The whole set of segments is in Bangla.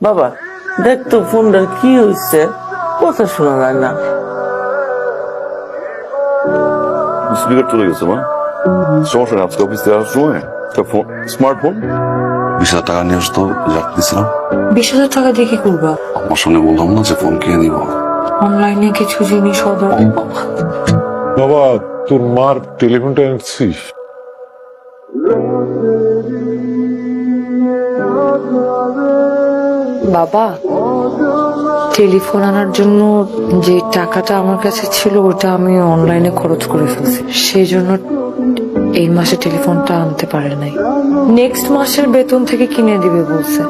বাবা দেখ তো ফোনটার কি হয়েছে, কথা শোনা যায় না। স্পিকার চলে গেছে মা, সমস্যা নেই। আজকে অফিস থেকে আসার সময় একটা ফোন, স্মার্টফোন 20,000 টাকা নিয়ে আসতো, রাখতেছিলাম। 20,000 টাকা দিয়ে কি করবা? আমার সঙ্গে বললাম না যে ফোন কিনে দিব। অনলাইনে কিছু জিনিস অর্ডার। বাবা তোর মার টেলিফোনটা এনেছিস? বাবা, টেলিফোন আনার জন্য যে টাকাটা আমার কাছে ছিল ওটা আমি অনলাইনে খরচ করে ফেলছি, সেই জন্য এই মাসে টেলিফোনটা আনতে পারে নাই। নেক্সট মাসের বেতন থেকে কিনে দিবে বলছে।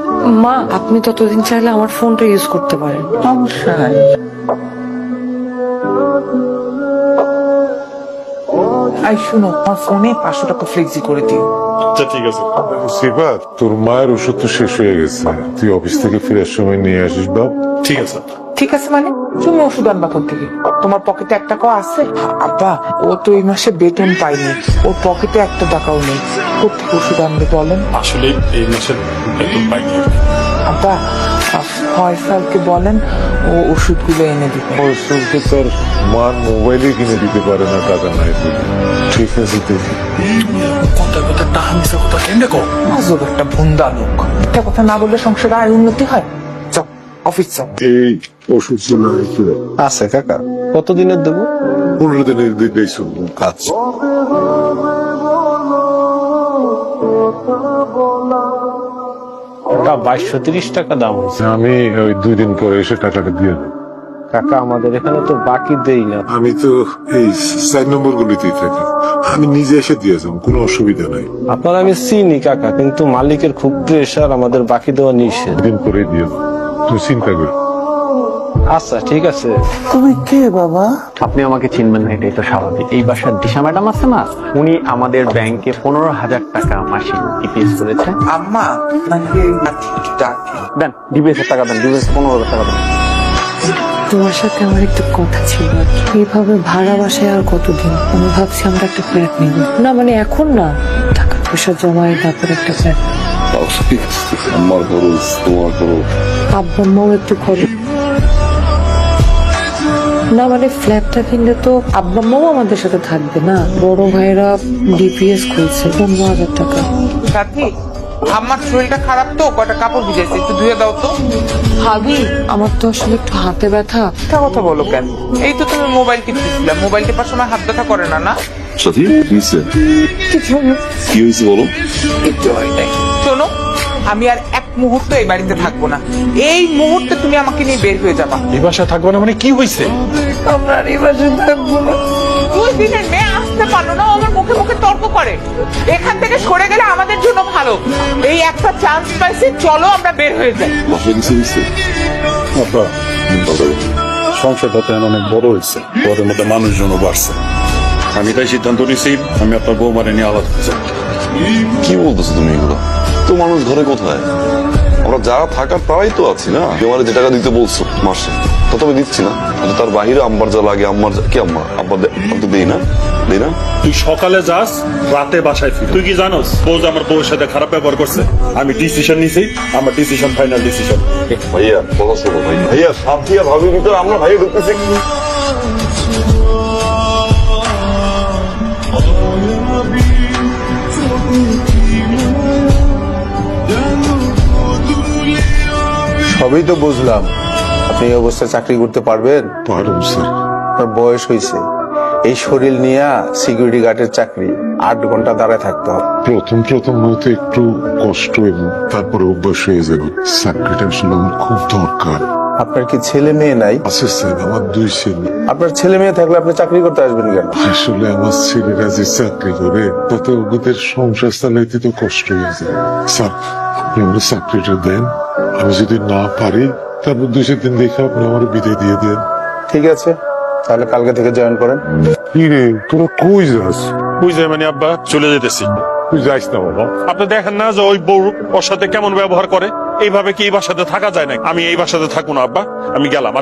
মা, আপনি ততদিন চাইলে আমার ফোনটা ইউজ করতে পারেন। সমস্যা নাই। আই শুনো, আমার ফোনে 500 টাকা ফ্লেক্সি করে দিও। আচ্ছা ঠিক আছে। শিবা, তোর মায়ের ওষুধ তো শেষ হয়ে গেছে, তুই অফিস থেকে ফেরার সময় নিয়ে আসিস বাপ। ঠিক আছে। ঠিক আছে মানে তুমি ওষুধ আনবা কোথা থেকে? তোমার পকেটে 1 টাকাও আছে? আব্বা, ও তো এই মাসে বেতন পায়নি, ওর পকেটে 1 টাকাও নেই, কোথেকে ওষুধ আনবে বলেন? আসলে এই মাসের বেতন পাইনি। আব্বা, ফয়সালকে বলেন ও ওষুধগুলো এনে দিতে। ফয়সলকে তোর মার মোবাইলে কিনে দিতে পারে না, টাকা নাই বলে। ঠিক আছে দেখি। কথা কথা টাকা মিশা কথা কেন কো? আজব একটা ভুন্দা লোক, একটা কথা না বললে সংসারে আয় উন্নতি হয়। যাও অফিস যাও। এই ওষুধগুলো একটু আছে কাকা, কতদিনের দেবো? 15 দিনের দিকেই শুনবো কাজ। কাকা 2230 টাকা দাম হয়েছে। আমি ওই 2 দিন পরে এসে টাকাটা দিয়ে দেবো। কাকা আমাদের এখানে তো বাকি দেই না। আমি তো এই 4 নম্বর গুলিতেই থাকি, আমি নিজে এসে দিয়ে যাবো, কোনো অসুবিধা নাই। আপনার আমি চিনি কাকা, কিন্তু মালিকের খুব প্রেশার, আমাদের বাকি দেওয়া নিষেধ। দিন করে দিয়ে দেবো, তুই চিন্তা কর। আচ্ছা ঠিক আছে। তুমি কে বাবা? আপনি আমাকে চিনবেন না, এটাই তো স্বাভাবিক। এই বাসার দিশা ম্যাডাম আছে না, উনি আমাদের ব্যাংকে 15,000 টাকা মাসিক ডিপিএস করেছে। আম্মা নাকি ডাকে? দেন ডিপিএস এর টাকা দেন, ডিপিএস 15,000 টাকা দেন। তোমার সাথে আমার একটু কথা ছিল আর কি। এইভাবে ভাড়া বাসায় আর কতদিন? আমি ভাবছি আমরা একটা ফ্ল্যাট নিব। না মানে এখন না, টাকা পয়সা জমায় তারপর একটা ফ্ল্যাট। আমার খরচ, তোমার খরচ। আব্বা আম্মাও একটু খরচ। না মানে ফ্ল্যাটটা কিনলে তো আব্বা আম্মাও আমাদের সাথে থাকবে না। বড় ভাইরা ডিপিএস খুলছে 15,000 টাকা। সাথী, আমার শরীরটা খারাপ তো, কয়টা কাপড় ভিজেছে, একটু ধুয়ে দাও তো। ভাবি, আমার তো আসলে একটু হাতে ব্যথা। মিথ্যা কথা বলো কেন? এই তো তুমি মোবাইল টিপতেছিলা, মোবাইল টিপার সময় হাত ব্যথা করে না? না সাথী কি হয়েছে? কি হয়েছে বলো? একটু হয় নাই। শোনো, আমি আর 1 মুহূর্ত এই বাড়িতে থাকবো না। এই মুহূর্তে তুমি আমাকে নিয়ে বের হয়ে যাবা। এই বাসা থাকবো না মানে কি হয়েছে? আমরা আর এই বাসায় থাকবো না। 2 দিনের মেয়ে আসতে পারলো না, ও আমার মুখে মুখে তর্ক করে। এখান থেকে সরে গেলে আমাদের জন্য ভালো। এই একটা চান্স পাইছি, চলো আমরা বের হয়ে যাই। বাসায় কিছু হয়েছে? আব্বা, সংসারটা তো এখন অনেক বড় হয়েছে, ওদের মধ্যে মানুষজনও বাড়ছে। আমি তাই সিদ্ধান্ত নিয়েছি আমি আপনার বৌমারে নিয়ে আলাদা হতে চাই। কি বলতেছো তুমি এগুলো? তো মানুষ ঘরে কোথায়? আমরা যারা থাকার তারাই তো আছি না। তোমার যে টাকা দিতে বলছো মাসে, তা তো আমি দিচ্ছি না। কিন্তু তার বাহিরে আম্মার যা লাগে, আম্মার কি আম্মা আব্বা তো দেই না, দেই না। তুই সকালে যাস, রাতে বাসায় ফির। তুই কি জানোস বউ যে আমার বউয়ের সাথে খারাপ ব্যবহার করছে? আমি ডিসিশন নিছি, আমার ডিসিশন ফাইনাল ডিসিশন। ভাইয়া কথা শোনো ভাই, ভাইয়া সাথী আর ভাবির ভিতরে আমরা ভাইয়া ঢুকতেছি। সবই তো বুঝলাম, আপনি এই অবস্থায় চাকরি করতে পারবেন? পারুম স্যার। আপনার বয়স হয়েছে, এই শরীর নিয়ে সিকিউরিটি গার্ডের চাকরি 8 ঘন্টা দাঁড়ায় থাকতে হবে। প্রথম হয়তো একটু কষ্ট, এবং তারপরে অভ্যাস হয়ে যাবে। চাকরিটা আসলে আমার খুব দরকার। আপনার কি ছেলে মেয়ে নাই? আছে স্যার, আমার 2 ছেলে। আপনার ছেলে মেয়ে থাকলে আপনি চাকরি করতে আসবেন কেন? আসলে আমার ছেলেরা যে চাকরি করে তাতে ওদের সংসার চালাইতে তো কষ্ট হয়ে যায়। স্যার আপনি আমার চাকরিটা দেন, আমি যদি না পারি তারপর 2 দিন দেখে আপনি আমার বিদায় দিয়ে দেন। ঠিক আছে, তাহলে কালকে থেকে জয়েন করেন। কি রে, তোরা কই যাস? বুঝ যায় মানে আব্বা, চলে যেতেছি। তুই যাইস না বাবা। আপনি দেখেন না যে ওই বউ ওর সাথে কেমন ব্যবহার করে? এইভাবে কি এই বাসাতে থাকা যায় না? আমি এই বাসাতে থাকবো না আব্বা, আমি গেলাম।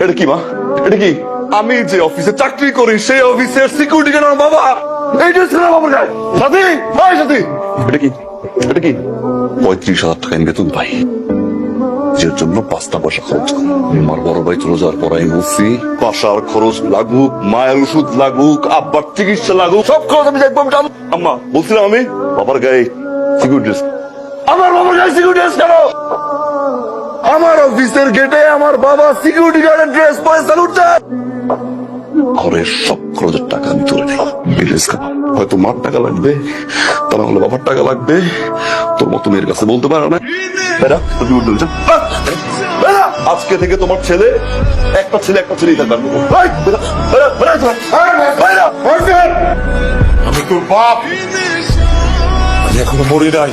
এটা কি মা? এটা কি? আমি যে অফিসে চাকরি করি সেই অফিসের সিকিউরিটি গার্ড আমার বাবা। এই ড্রেস কেন বাবার গায়ে? সাথী, এই সাথী, এটা কি? এটা কি? 35,000 টাকা আমি বেতন পাই, যে জন্য 5টা পয়সা খরচ করি। আমার বড় ভাই চলে যাওয়ার পর আমি বলছি বাসার খরচ লাগুক, মায়ের ওষুধ লাগুক, আব্বার চিকিৎসা লাগুক, সব খরচ আমি দেখবো। আম্মা বলছিলাম আমি বাবার গায়ে সিকিউরিটি ড্রেস। আমার বাবার গায়ে সিকিউরিটি ড্রেস কেন? আমার অফিসের গেটে আমার বাবা সিকিউরিটি গার্ডের ড্রেস পরে স্যালুট দেয়। ঘরের সব খরচের টাকা আমি তুলে নেই। এই ড্রেস কেন? হয়তো মার টাকা লাগবে, তা না হলে বাবার টাকা লাগবে। তোর মতো মেয়ের কাছে বলতে পারো না। বেড়া, তুই উঠে যা। বেড়া, আজকে থেকে তোমার ছেলে একটা ছেলেই থাকবে। এই, বেড়া, বেড়া, বেড়া, বেড়া, বেড়া। আমি তোর বাপ, আমি এখনো মরি নাই।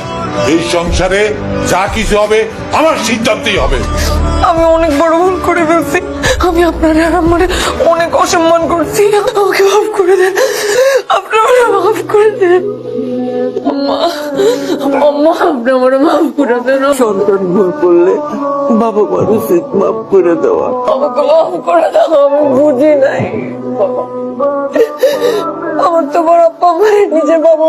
এই সংসারে যা কিছু হবে আমার সিদ্ধান্তই হবে। আমি অনেক বড় ভুল করে ফেলছি। আমি আপনার আর আমার অনেক অসম্মান করছি। আমাকে মাফ করে দেন, আপনারা মাফ করে দেন। আম্মা, আম্মা, আপনি আমার মাফ করে দেন। সন্তান ভুল করলে বাবা মার উচিত মাফ করে দেওয়া। আমাকে মাফ করে দাও, আমি বুঝি নাই। আমার তো বড় আপ্পা আমার নিজের বাবা